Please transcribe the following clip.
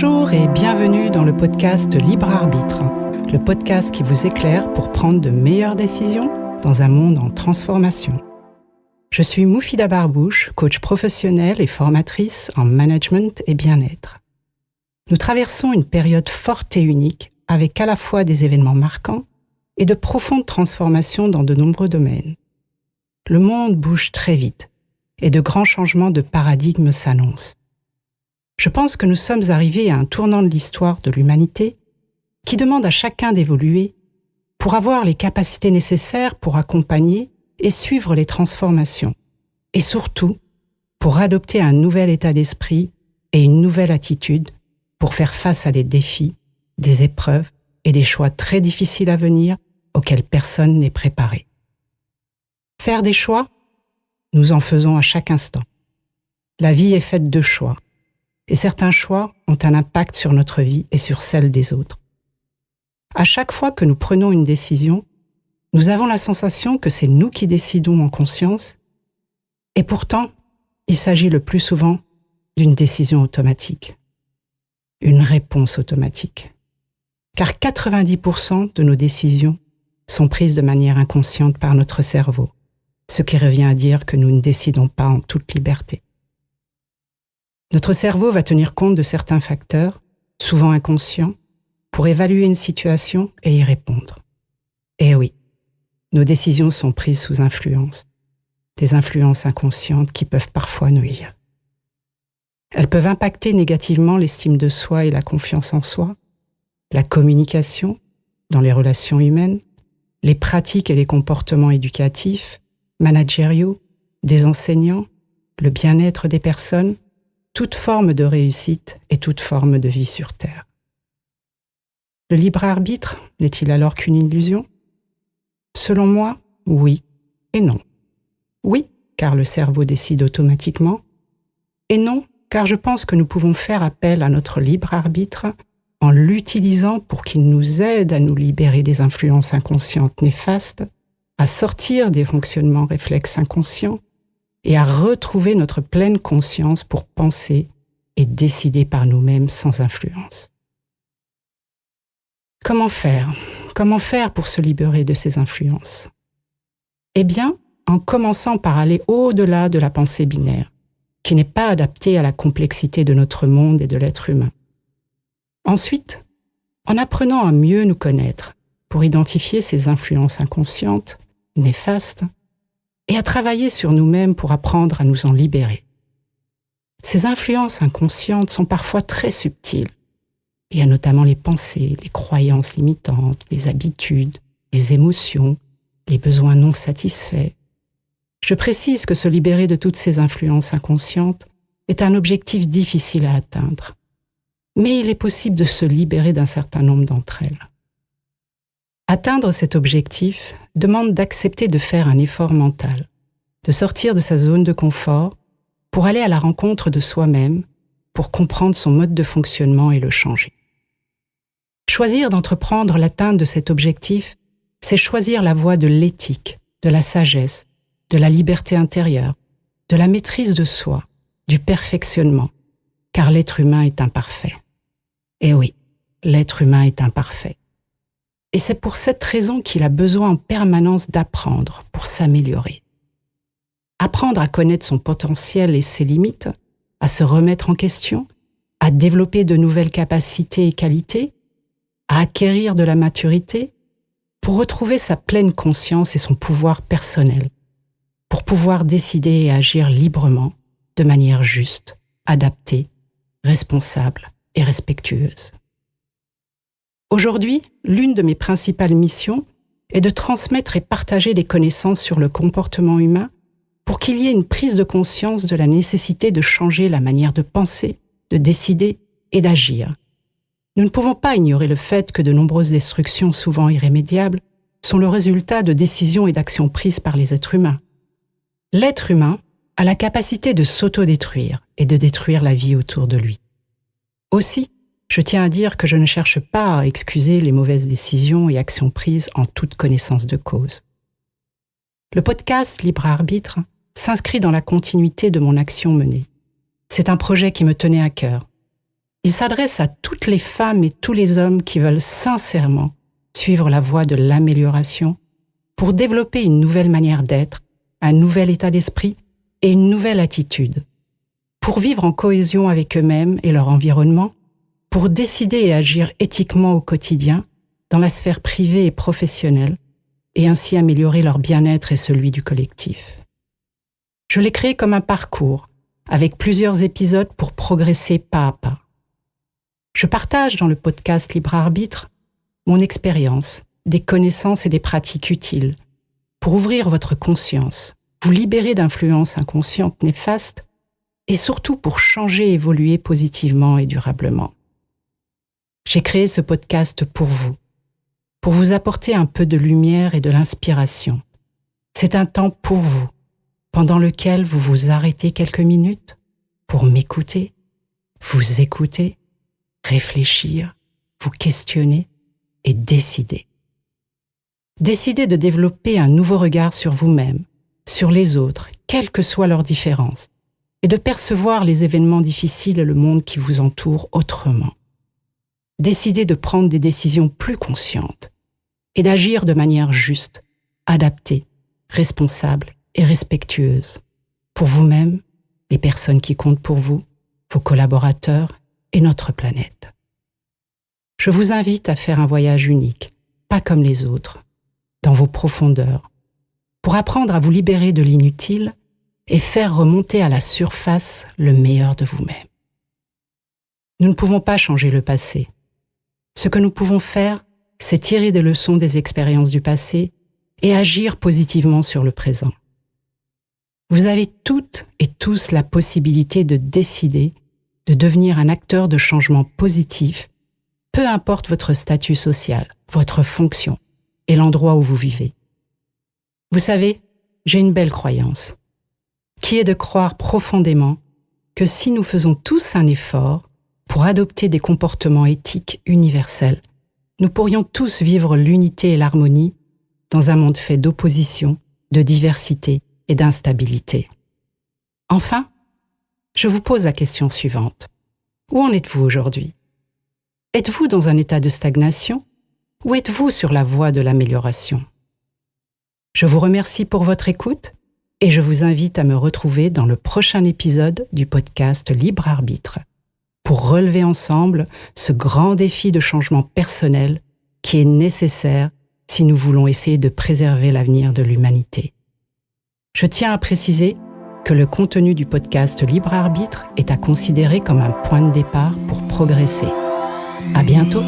Bonjour et bienvenue dans le podcast Libre Arbitre, le podcast qui vous éclaire pour prendre de meilleures décisions dans un monde en transformation. Je suis Moufida Barbouche, coach professionnelle et formatrice en management et bien-être. Nous traversons une période forte et unique avec à la fois des événements marquants et de profondes transformations dans de nombreux domaines. Le monde bouge très vite et de grands changements de paradigme s'annoncent. Je pense que nous sommes arrivés à un tournant de l'histoire de l'humanité qui demande à chacun d'évoluer pour avoir les capacités nécessaires pour accompagner et suivre les transformations, et surtout pour adopter un nouvel état d'esprit et une nouvelle attitude pour faire face à des défis, des épreuves et des choix très difficiles à venir auxquels personne n'est préparé. Faire des choix, nous en faisons à chaque instant. La vie est faite de choix. Et certains choix ont un impact sur notre vie et sur celle des autres. À chaque fois que nous prenons une décision, nous avons la sensation que c'est nous qui décidons en conscience, et pourtant, il s'agit le plus souvent d'une décision automatique, une réponse automatique. Car 90% de nos décisions sont prises de manière inconsciente par notre cerveau, ce qui revient à dire que nous ne décidons pas en toute liberté. Notre cerveau va tenir compte de certains facteurs, souvent inconscients, pour évaluer une situation et y répondre. Et oui, nos décisions sont prises sous influence, des influences inconscientes qui peuvent parfois nuire. Elles peuvent impacter négativement l'estime de soi et la confiance en soi, la communication dans les relations humaines, les pratiques et les comportements éducatifs, managériaux, des enseignants, le bien-être des personnes, toute forme de réussite et toute forme de vie sur Terre. Le libre arbitre n'est-il alors qu'une illusion ? Selon moi, oui et non. Oui, car le cerveau décide automatiquement, et non, car je pense que nous pouvons faire appel à notre libre arbitre en l'utilisant pour qu'il nous aide à nous libérer des influences inconscientes néfastes, à sortir des fonctionnements réflexes inconscients, et à retrouver notre pleine conscience pour penser et décider par nous-mêmes sans influence. Comment faire ? Comment faire pour se libérer de ces influences ? Eh bien, en commençant par aller au-delà de la pensée binaire, qui n'est pas adaptée à la complexité de notre monde et de l'être humain. Ensuite, en apprenant à mieux nous connaître, pour identifier ces influences inconscientes, néfastes, et à travailler sur nous-mêmes pour apprendre à nous en libérer. Ces influences inconscientes sont parfois très subtiles. Il y a notamment les pensées, les croyances limitantes, les habitudes, les émotions, les besoins non satisfaits. Je précise que se libérer de toutes ces influences inconscientes est un objectif difficile à atteindre. Mais il est possible de se libérer d'un certain nombre d'entre elles. Atteindre cet objectif demande d'accepter de faire un effort mental, de sortir de sa zone de confort pour aller à la rencontre de soi-même, pour comprendre son mode de fonctionnement et le changer. Choisir d'entreprendre l'atteinte de cet objectif, c'est choisir la voie de l'éthique, de la sagesse, de la liberté intérieure, de la maîtrise de soi, du perfectionnement, car l'être humain est imparfait. Et oui, l'être humain est imparfait. Et c'est pour cette raison qu'il a besoin en permanence d'apprendre pour s'améliorer. Apprendre à connaître son potentiel et ses limites, à se remettre en question, à développer de nouvelles capacités et qualités, à acquérir de la maturité, pour retrouver sa pleine conscience et son pouvoir personnel, pour pouvoir décider et agir librement, de manière juste, adaptée, responsable et respectueuse. Aujourd'hui, l'une de mes principales missions est de transmettre et partager des connaissances sur le comportement humain pour qu'il y ait une prise de conscience de la nécessité de changer la manière de penser, de décider et d'agir. Nous ne pouvons pas ignorer le fait que de nombreuses destructions souvent irrémédiables sont le résultat de décisions et d'actions prises par les êtres humains. L'être humain a la capacité de s'autodétruire et de détruire la vie autour de lui. Aussi, je tiens à dire que je ne cherche pas à excuser les mauvaises décisions et actions prises en toute connaissance de cause. Le podcast Libre Arbitre s'inscrit dans la continuité de mon action menée. C'est un projet qui me tenait à cœur. Il s'adresse à toutes les femmes et tous les hommes qui veulent sincèrement suivre la voie de l'amélioration pour développer une nouvelle manière d'être, un nouvel état d'esprit et une nouvelle attitude, pour vivre en cohésion avec eux-mêmes et leur environnement, pour décider et agir éthiquement au quotidien, dans la sphère privée et professionnelle, et ainsi améliorer leur bien-être et celui du collectif. Je l'ai créé comme un parcours, avec plusieurs épisodes pour progresser pas à pas. Je partage dans le podcast Libre Arbitre mon expérience, des connaissances et des pratiques utiles pour ouvrir votre conscience, vous libérer d'influences inconscientes néfastes et surtout pour changer et évoluer positivement et durablement. J'ai créé ce podcast pour vous apporter un peu de lumière et de l'inspiration. C'est un temps pour vous, pendant lequel vous vous arrêtez quelques minutes pour m'écouter, vous écouter, réfléchir, vous questionner et décider. Décider de développer un nouveau regard sur vous-même, sur les autres, quelles que soient leurs différences, et de percevoir les événements difficiles et le monde qui vous entoure autrement. Décider de prendre des décisions plus conscientes et d'agir de manière juste, adaptée, responsable et respectueuse pour vous-même, les personnes qui comptent pour vous, vos collaborateurs et notre planète. Je vous invite à faire un voyage unique, pas comme les autres, dans vos profondeurs, pour apprendre à vous libérer de l'inutile et faire remonter à la surface le meilleur de vous-même. Nous ne pouvons pas changer le passé. Ce que nous pouvons faire, c'est tirer des leçons des expériences du passé et agir positivement sur le présent. Vous avez toutes et tous la possibilité de décider de devenir un acteur de changement positif, peu importe votre statut social, votre fonction et l'endroit où vous vivez. Vous savez, j'ai une belle croyance, qui est de croire profondément que si nous faisons tous un effort pour adopter des comportements éthiques universels, nous pourrions tous vivre l'unité et l'harmonie dans un monde fait d'opposition, de diversité et d'instabilité. Enfin, je vous pose la question suivante. Où en êtes-vous aujourd'hui ? Êtes-vous dans un état de stagnation ou êtes-vous sur la voie de l'amélioration ? Je vous remercie pour votre écoute et je vous invite à me retrouver dans le prochain épisode du podcast Libre Arbitre pour relever ensemble ce grand défi de changement personnel qui est nécessaire si nous voulons essayer de préserver l'avenir de l'humanité. Je tiens à préciser que le contenu du podcast Libre Arbitre est à considérer comme un point de départ pour progresser. À bientôt!